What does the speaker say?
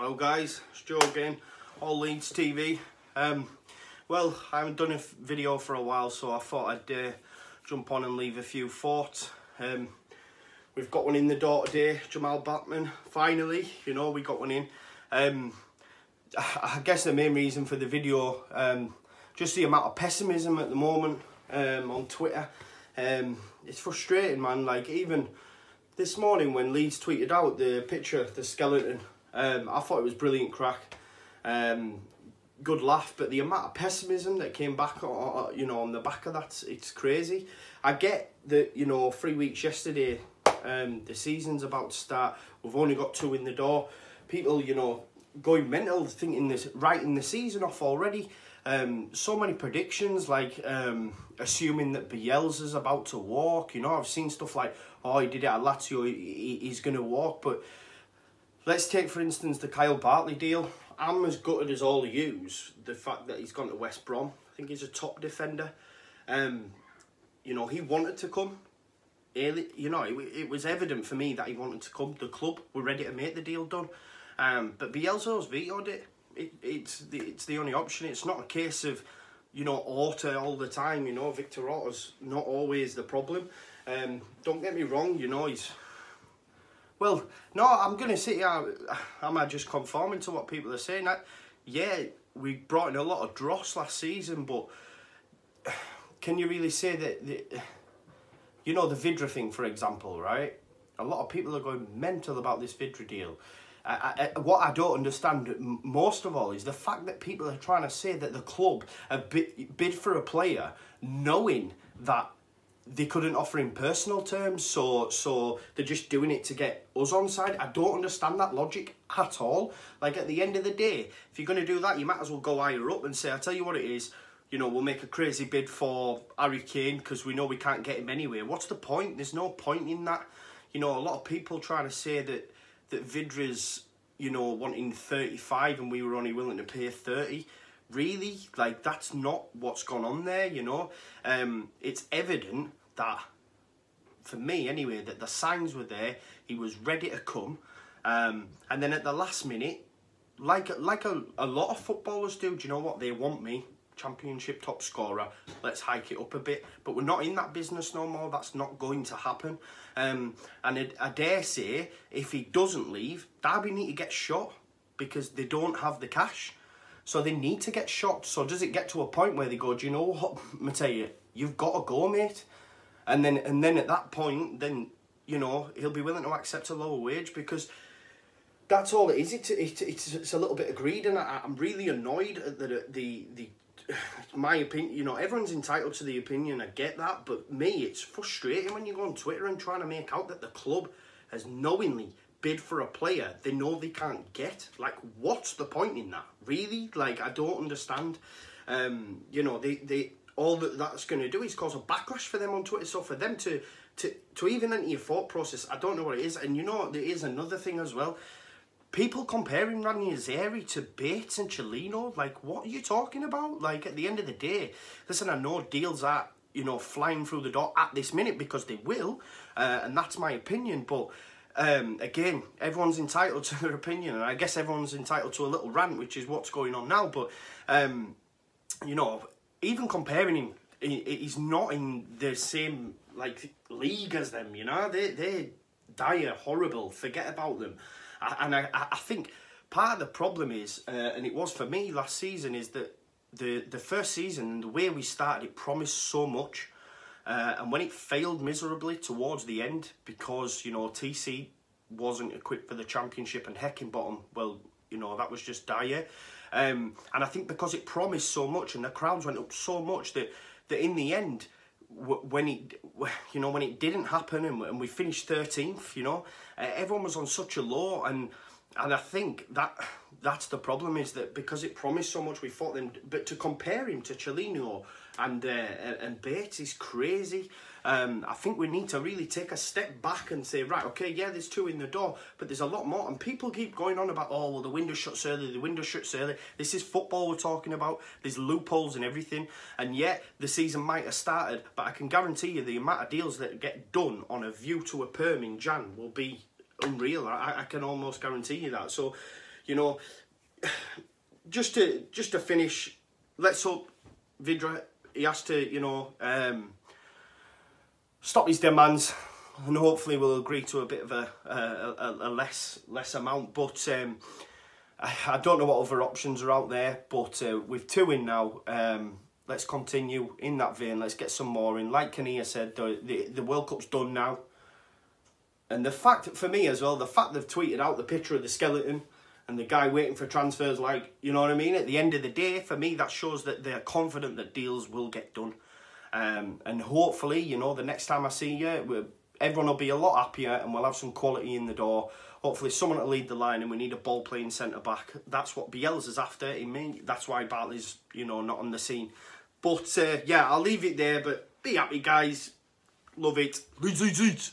Hello guys, it's Joe again, Leeds TV. Well, I haven't done a video for a while, so I thought I'd jump on and leave a few thoughts. We've got one in the door today, Jamal Batman, finally, you know, we got one in. I guess the main reason for the video, just the amount of pessimism at the moment on Twitter. It's frustrating, man. Like, even this morning when Leeds tweeted out the picture of the skeleton, I thought it was brilliant crack. Good laugh, but the amount of pessimism that came back, you know, on the back of that, it's crazy. I get that, you know, 3 weeks yesterday, the season's about to start. We've only got 2 in the door. People, you know, going mental, thinking this, writing the season off already. So many predictions, like assuming that Bielsa's about to walk. You know, I've seen stuff like, oh, he did it at Lazio, he's going to walk. But let's take, for instance, the Kyle Bartley deal. I'm as gutted as all of yous, the fact that he's gone to West Brom. I think he's a top defender. You know, he wanted to come. You know, it was evident for me that he wanted to come. The club were ready to make the deal done. But Bielsa's vetoed it. It's the only option. It's not a case of, you know, Orta all the time. You know, Victor Orta's not always the problem. Don't get me wrong, you know, he's... Well, no, I'm going to say, am I just conforming to what people are saying? Yeah, we brought in a lot of dross last season, but can you really say that, you know, the Vidra thing, for example, right? A lot of people are going mental about this Vidra deal. What I don't understand most of all is the fact that people are trying to say that the club have bid for a player knowing that they couldn't offer him personal terms, so they're just doing it to get us on side. I don't understand that logic at all. Like, at the end of the day, if you're going to do that, you might as well go higher up and say, I'll tell you what it is, you know, we'll make a crazy bid for Harry Kane because we know we can't get him anyway. What's the point? There's no point in that. You know, a lot of people trying to say that Vidra's, you know, wanting 35 and we were only willing to pay 30. Really? Like, that's not what's gone on there, you know? It's evident that, for me anyway, that the signs were there. He was ready to come. And then at the last minute, like a lot of footballers do, you know what? They want me, Championship top scorer, let's hike it up a bit. But we're not in that business no more. That's not going to happen. And I dare say, if he doesn't leave, Derby need to get shot because they don't have the cash. So they need to get shot. So does it get to a point where they go, do you know what, Mateo, you've got to go, mate? And then at that point, then, you know, he'll be willing to accept a lower wage because that's all it is. It's a little bit of greed, and I'm really annoyed at the my opinion. You know, everyone's entitled to the opinion, I get that, but me, it's frustrating when you go on Twitter and trying to make out that the club has knowingly bid for a player they know they can't get. Like, what's the point in that? Really? Like, I don't understand. You know, they all that's going to do is cause a backlash for them on Twitter. So for them to even enter your thought process, I don't know what it is. And you know, there is another thing as well. People comparing Ranieri to Bates and Cellino, like, what are you talking about? Like, at the end of the day, listen, I know deals are, you know, flying through the door at this minute because they will, and that's my opinion, but again, everyone's entitled to their opinion, and I guess everyone's entitled to a little rant, which is what's going on now, but, you know, even comparing him, he's not in the same, like, league as them, you know? They're dire, horrible, forget about them. And I think part of the problem is, and it was for me last season, is that the first season, the way we started, it promised so much. And when it failed miserably towards the end, because, you know, TC wasn't equipped for the Championship and Heckingbottom, well, you know, that was just dire. And I think because it promised so much and the crowds went up so much that in the end, when it didn't happen and we finished 13th, you know, everyone was on such a low, and I think that's the problem, is that because it promised so much, we thought them. But to compare him to Cellino and Bates is crazy. I think we need to really take a step back and say, right, okay, yeah, there's 2 in the door, but there's a lot more. And people keep going on about, oh, well, the window shuts early, the window shuts early. This is football we're talking about. There's loopholes and everything. And yet the season might have started, but I can guarantee you the amount of deals that get done on a view to a perm in Jan will be unreal. I can almost guarantee you that. So, you know, just to finish, let's hope Vidra, he has to, you know, stop his demands, and hopefully we'll agree to a bit of a less amount. But I don't know what other options are out there. But with 2 in now, let's continue in that vein. Let's get some more in. Like Conor said, the World Cup's done now. And the fact, for me as well, the fact they've tweeted out the picture of the skeleton and the guy waiting for transfers, like, you know what I mean? At the end of the day, for me, that shows that they're confident that deals will get done. And hopefully, you know, the next time I see you, everyone will be a lot happier and we'll have some quality in the door. Hopefully someone to lead the line, and we need a ball-playing centre-back. That's what Bielsa's after. That's why Bartley's, you know, not on the scene. But, yeah, I'll leave it there, but be happy, guys. Love it. Leeds.